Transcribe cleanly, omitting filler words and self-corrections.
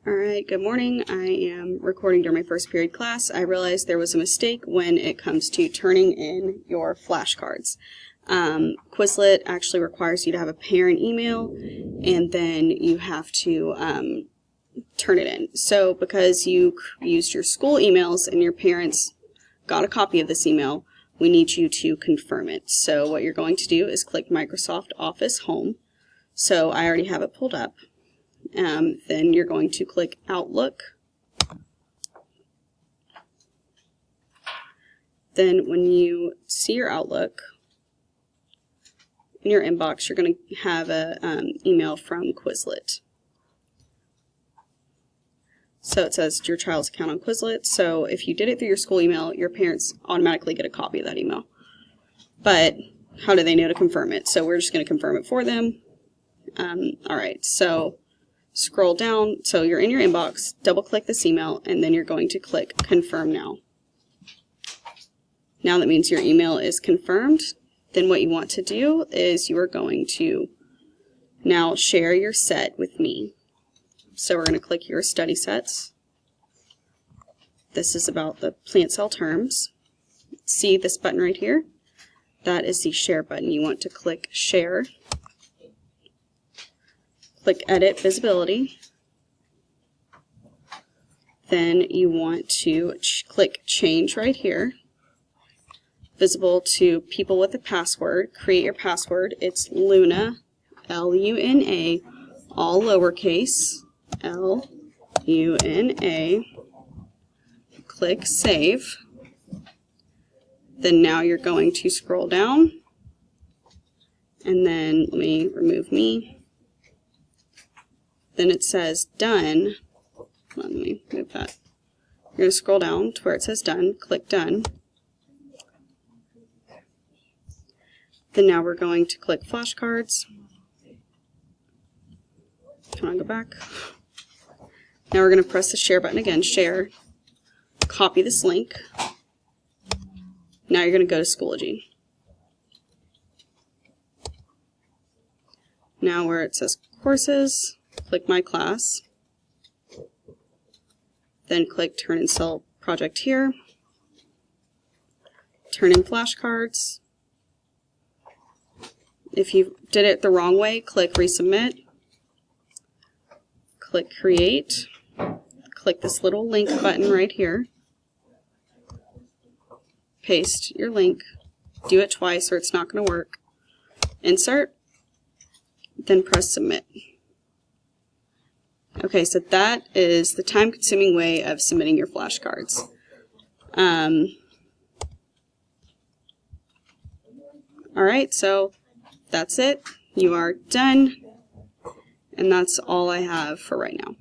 Alright, good morning. I am recording during my first period class. I realized there was a mistake when it comes to turning in your flashcards. Quizlet actually requires you to have a parent email, and then you have to turn it in. So because you used your school emails and your parents got a copy of this email, we need you to confirm it. So what you're going to do is click Microsoft Office Home. So I already have it pulled up. Then you're going to click Outlook. Then when you see your Outlook in your inbox, you're going to have an email from Quizlet. So it says your child's account on Quizlet. So if you did it through your school email, your parents automatically get a copy of that email. But how do they know to confirm it? So we're just going to confirm it for them. Alright, so scroll down, so you're in your inbox, double click this email, and then you're going to click Confirm Now. Now that means your email is confirmed. Then what you want to do is you are going to now share your set with me. So we're going to click Your Study Sets. This is about the plant cell terms. See this button right here? That is the Share button. You want to click Share. Click Edit Visibility. Then you want to click Change right here. Visible to people with a password. Create your password. It's Luna, L-U-N-A, all lowercase, L-U-N-A. Click Save. Then now you're going to scroll down. And then let me remove me. Then it says Done. Let me move that. You're going to scroll down to where it says Done. Click Done. Then now we're going to click Flashcards. Can I go back? Now we're going to press the Share button again. Share. Copy this link. Now you're going to go to Schoology. Now where it says Courses, click My Class, then click Turn in Cell Project here, turn in flashcards. If you did it the wrong way, click Resubmit, click Create, click this little link button right here, paste your link, do it twice or it's not going to work, insert, then press Submit. Okay, so that is the time-consuming way of submitting your flashcards. Alright, so that's it. You are done. And that's all I have for right now.